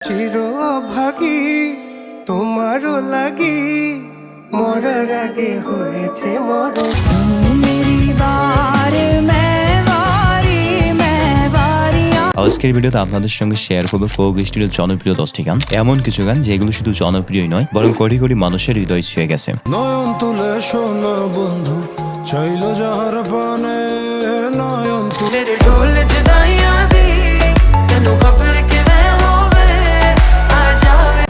চিরভাগী তোমারও লাগি মরার আগে হয়েছে মরণ। আজকের ভিডিওতে আপনাদের সঙ্গে শেয়ার করবো কোক স্টুডিওর জনপ্রিয় 10টি গান, এমন কিছু গান যেগুলো শুধু জনপ্রিয়ই নয় বরং কোটি কোটি মানুষের হৃদয় ছুঁয়ে গেছে। নয়ন তুলে শোনো বন্ধু চাইল যাহার পানে নয়ন তুলে ঢোল জদাইয়া দি কেন খবর কে হবে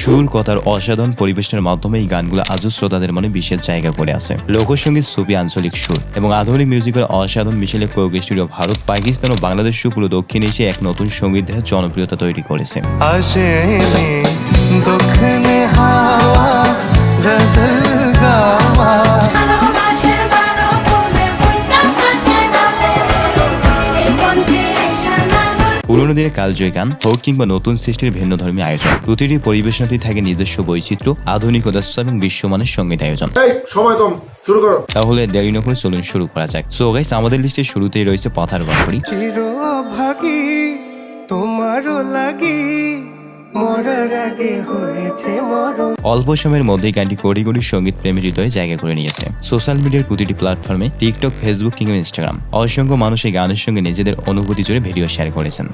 সুর কথার অসাধারণ পরিবেশনের মাধ্যমে এই গানগুলো আজও শ্রোতাদের মনে বিশেষ জায়গা করে আছে। লোকসঙ্গীত, ছবি, আঞ্চলিক সুর এবং আধুনিক মিউজিকের অসাধারণ মিশেলে কোক স্টুডিও ভারত, পাকিস্তান ও বাংলাদেশ পুরো দক্ষিণ এশিয়ায় এক নতুন সঙ্গীতের জনপ্রিয়তা তৈরি করেছে। পুরোনো দিনের কালজয়ী গান হোক কিংবা নতুন সৃষ্টির ভিন্ন ধর্মী আয়োজন, প্রতিটি পরিবেশনাতেই থাকে নিজস্ব বৈচিত্র্য, আধুনিকতা এবং বিশ্বমানের সঙ্গীত আয়োজন। তাহলে দেরি না করে চলুন শুরু করা যাক। সো গাইস, আমাদের লিস্টের শুরুতেই রয়েছে পথার বাঁশরি। চিরভাগী তোমারও লাগি মরার আগে হয়েছে মরণ। অল্প সময়ের মধ্যেই গানটি কোটি কোটি সঙ্গীত প্রেমীর হৃদয়ে জায়গা করে নিয়েছে। সোশ্যাল মিডিয়ার প্রতিটি প্ল্যাটফর্মে, টিকটক, ফেসবুক কিংবা ইনস্টাগ্রাম, অসংখ্য মানুষ এই গানের সঙ্গে নিজেদের অনুভূতি জুড়ে ভিডিও শেয়ার করেছেন।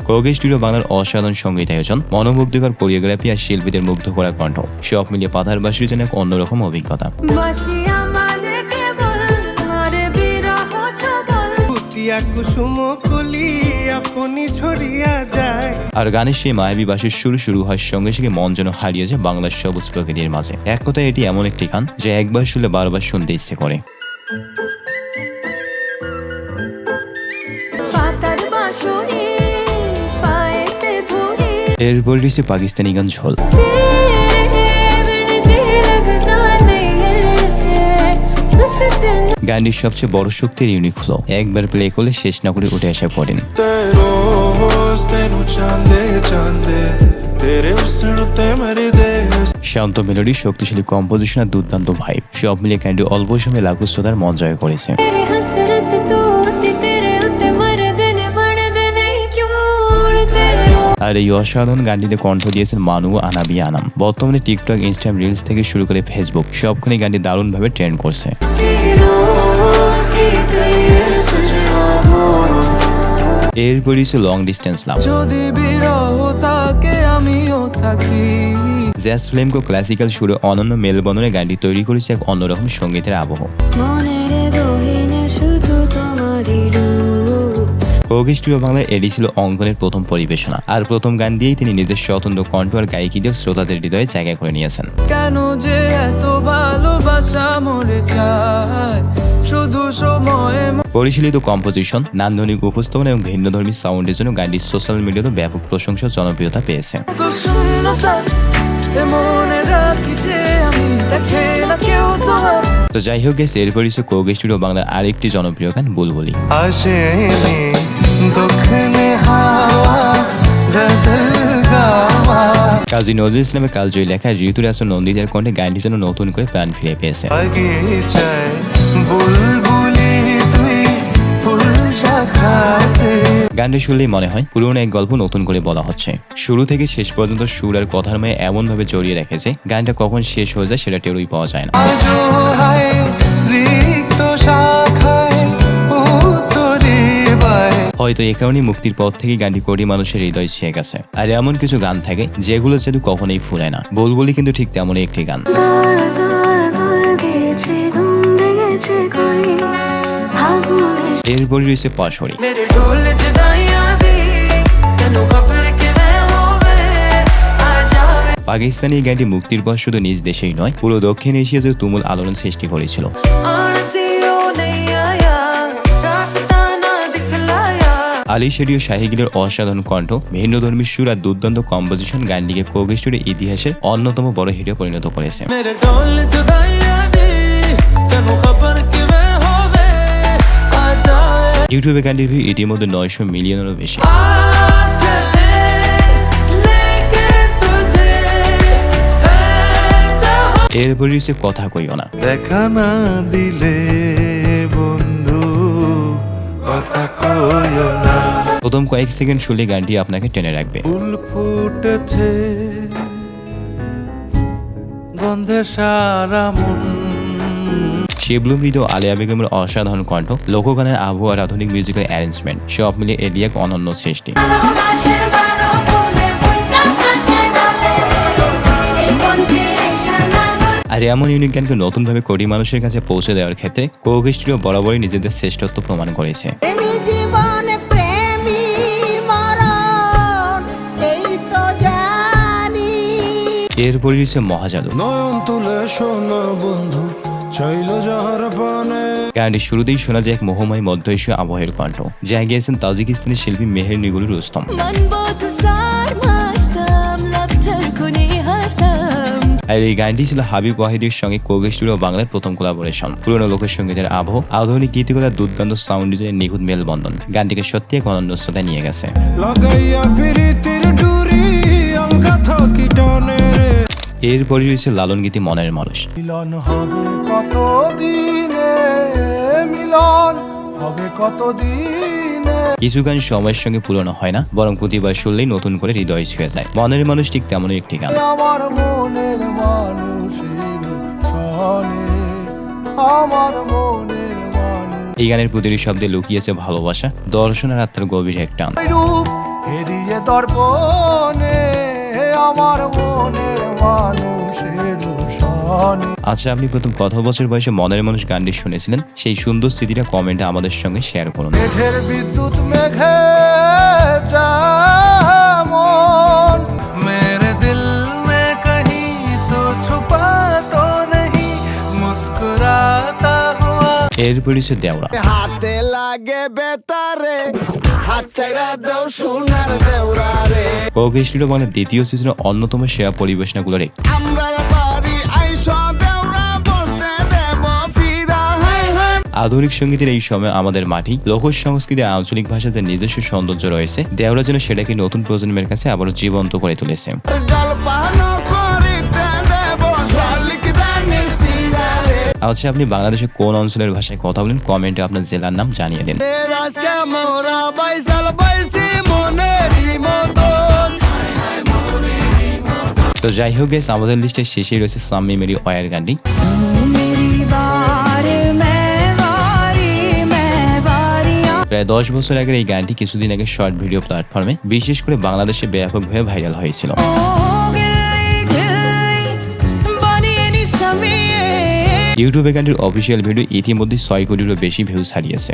কোক স্টুডিও বাংলার অসাধারণ সঙ্গীত আয়োজন, মনোমুগ্ধকর কোরিওগ্রাফি আর শিল্পীদের মুগ্ধ করা কণ্ঠ, সব মিলিয়ে পথার বাঁশরি যেন এক অন্যরকম অভিজ্ঞতা। আর গানের সেই মায়াবী বাঁশির শুরু হয় সঙ্গে সঙ্গে মন যেন হারিয়ে যায় বাংলার সবুজ প্রকৃতির মাঝে। এক কথায় এটি এমন একটি গান যা একবার শুনলে বারবার শুনতে ইচ্ছে করে। এরপর রয়েছে পাকিস্তানি গান ঝোল। গানটির সবচেয়ে বড় শক্তির ইউনিক ফ্লো, একবার প্লে করলে শেষ না করে উঠে আসা পড়েন। শান্ত মেলোডি, শক্তিশালী কম্পোজিশন আর দুর্দান্ত ভাইব, সব মিলিয়ে গানটি অল্প সময়ে লাখো শ্রোতার মন জয় করেছে। আর এই অসাধারণ গানটিতে কণ্ঠ দিয়েছেন মানু ও আনাবিয়া আনাম। বর্তমানে টিকটক, ইনস্টাগ্রাম রিলস থেকে শুরু করে ফেসবুক, সবখানে গানটি দারুণভাবে ট্রেন্ড করছে। এরপর রয়েছে লং ডিস্টেন্স লাভ। জ্যাজ ফ্লেমকো ক্লাসিক্যাল সুরে অনন্য মেলবন্ধনে গানটি তৈরি করেছে এক অন্যরকম সঙ্গীতের আবহ। কোক স্টুডিও বাংলায় এটি ছিল অঙ্কনের প্রথম পরিবেশনা, আর প্রথম গান দিয়েই তিনি নিজের স্বতন্ত্র কণ্ঠ আর গায়িকী দিয়ে শ্রোতাদের হৃদয়ে জায়গা করে নিয়েছেন। কেন যে এত ভালোবাসা মরে চায় শুধু সময়। পরিশীলিত কম্পোজিশন, নান্দনিক উপস্থাপনা এবং ভিন্নধর্মী সাউন্ডের জন্য গানটি সোশ্যাল মিডিয়াতে ব্যাপক প্রশংসা জনপ্রিয়তা পেয়েছে। তো যাই হোক গেছে, এরপর হচ্ছে কোক স্টুডিও বাংলার আরেকটি জনপ্রিয় গান বুলবুলি। কাজী নজরুল ইসলামের কালজয়ী লেখা ঋতুর আসর নন্দিতার কণ্ঠে গানটি যেন নতুন করে প্রাণ ফিরে পেয়েছে। গানটি শুনলেই মনে হয় পুরোনো এক গল্প নতুন করে বলা হচ্ছে। শুরু থেকে শেষ পর্যন্ত সুর আর কথার মায়ে এমন ভাবে জড়িয়ে রেখেছে, গানটা কখন শেষ হয়ে যায় সেটা টেরই পাওয়া যায় না। হয়তো এ কারণেই মুক্তির পর থেকে গানটি কোটি মানুষের হৃদয় ছেয়ে গেছে। আর এমন কিছু গান থাকে যেগুলো যেহেতু কখনোই ফুরায় না, বুলবুলি কিন্তু ঠিক তেমনই একটি গান। এরপরই রয়েছে পাশরি। পাকিস্তানি এই গানটি মুক্তির পর শুধু নিজ দেশেই নয়, পুরো দক্ষিণ এশিয়াতে তুমুল আলোড়ন সৃষ্টি করেছিল। আলী শেরি ও শাহিগিলের অসাধারণ কণ্ঠ, ভিন্নধর্মী সুর আর দুর্দান্ত কম্পোজিশন গানটিকে কোক স্টুডিওর ইতিহাসের অন্যতম বড় হিটে পরিণত করেছে। ইউটিউবে গানটির ভিউ ইতিমধ্যে 900 মিলিয়নেরও বেশি। এরপর রয়েছে কথা কইও না। দেখা না দিলে বন্ধু কথা কইও না। প্রথম কয়েক সেকেন্ড শুনলে গানটি আপনাকে টেনে রাখবে। ফুল ফুটেছে গন্ধে সারা মন। শিবলু মৃদু, আলিয়া বেগমের অসাধারণ কণ্ঠ, লোকগানের আবহাওয়া আর আধুনিক মিউজিকের অ্যারেঞ্জমেন্ট সব মিলে এটি এক অনন্য সৃষ্টি। আর এমন ইউনিক গানকে নতুনভাবে কোটি মানুষের কাছে পৌঁছে দেওয়ার ক্ষেত্রে কোক স্টুডিও বরাবরই নিজেদের শ্রেষ্ঠত্ব প্রমাণ করেছে। এরপরই রয়েছে মহাজাদু। নয়ন তুলে শোনা বন্ধু চাইল যাহার পানে। গানটি শুরুতেই শোনা যায় এক মোহময় মধ্য এশীয় আবহের কণ্ঠ, যা গিয়েছেন তাজিকিস্তানের শিল্পী মেহের নিগুল রুস্তম। আর এই গানটি ছিল হাবিব ওয়াহিদের সঙ্গে কোক স্টুডিও বাংলার প্রথম কোলাবোরেশন। পুরনো লোকসঙ্গীতের আবহ, আধুনিক গীতিকতার দুর্দান্ত সাউন্ড ডিজাইনের নিখুঁত মেলবন্ধন গানটিকে সত্যি এক অনন্য শ্রোতায় নিয়ে গেছে। এরপরই রয়েছে লালন গীতি মনের মানুষ। মিলন হবে কত দিনে, মিলন হবে কত দিনে। কিছু গান সময়ের সঙ্গে পুরনো হয় না, বরং প্রতিবার শুনলেই নতুন করে হৃদয় ছুঁয়ে যায়। মনের মানুষ ঠিক তেমনই একটি গান। আমার মনের মানুষের সনে, আমার মনের মানুষ। এই গানের প্রতিটি শব্দে লুকিয়েছে ভালোবাসা, দর্শন আর আত্মার গভীর এক টান। রূপ হেরিয়ে দর্পণে আমার মনের মানুষের সনে। আচ্ছা, আপনি প্রথম কত বছর বয়সে মনের মানুষ গানটি শুনেছিলেন? সেই সুন্দর স্মৃতিটা কমেন্টে আমাদের সঙ্গে শেয়ার করুন। মেঘের বিদ্যুৎ মেঘে যেমন মেরে দিল মে কहीं তো ছুপা তো नहीं মুস্কুরাতা হুয়া। এরপর রয়েছে দেওরা। হাতে লাগে বেতারে হাত চাইরা দেও সোনার দেওরা রে। কোক স্টুডিও বাংলার দ্বিতীয় সিজনের অন্যতম সেরা পরিবেশনাগুলোর একটি। আমরা বাড়ি আইসা দেওরা বসতে দেব ফিরা। হাই হাই আধুনিক সঙ্গীতের এই সময় আমাদের মাটি, লোক সংস্কৃতি, আঞ্চলিক ভাষার যে নিজস্ব সৌন্দর্য রয়েছে, দেওরা যেন সেটাকে নতুন প্রজন্মের কাছে আবারও জীবন্ত করে তুলেছে। জলপানো করিতে দেব শালিক দানের সিরা রে। আচ্ছা, আপনি বাংলাদেশের কোন অঞ্চলের ভাষায় কথা বলেন? কমেন্টে আপনার জেলার নাম জানিয়ে দিন। আজকে মোরা বাইসাল বাইসি মনেরই মতন। তো যাই হোক গাইস, আমাদের লিস্টের শেষেই রয়েছে সাম্মি মেরি ওয়ার গানটি। প্রায় 10 বছর আগের এই গানটি কিছুদিন আগে শর্ট ভিডিও প্ল্যাটফর্মে, বিশেষ করে বাংলাদেশে ব্যাপকভাবে ভাইরাল হয়েছিল। ইউটিউবে গানটির অফিসিয়াল ভিডিও ইতিমধ্যে 6 কোটিরও বেশি ভিউজ হারিয়েছে।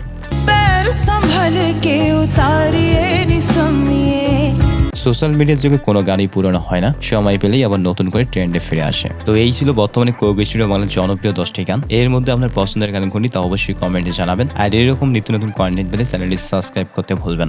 সোশ্যাল মিডিয়ার যুগে কোনো গানই পুরনো হয় না, সময় পেলেই আবার নতুন করে ট্রেন্ডে ফিরে আসে। তো এই ছিল বর্তমানে কোক স্টুডিও বাংলার জনপ্রিয় 10টি গান। এর মধ্যে আপনার পছন্দের গান কোনটি তা অবশ্যই কমেন্টে জানাবেন। আর এরকম নিত্য নতুন কন্টেন্ট পেলে চ্যানেলটি সাবস্ক্রাইব করতে ভুলবেন না।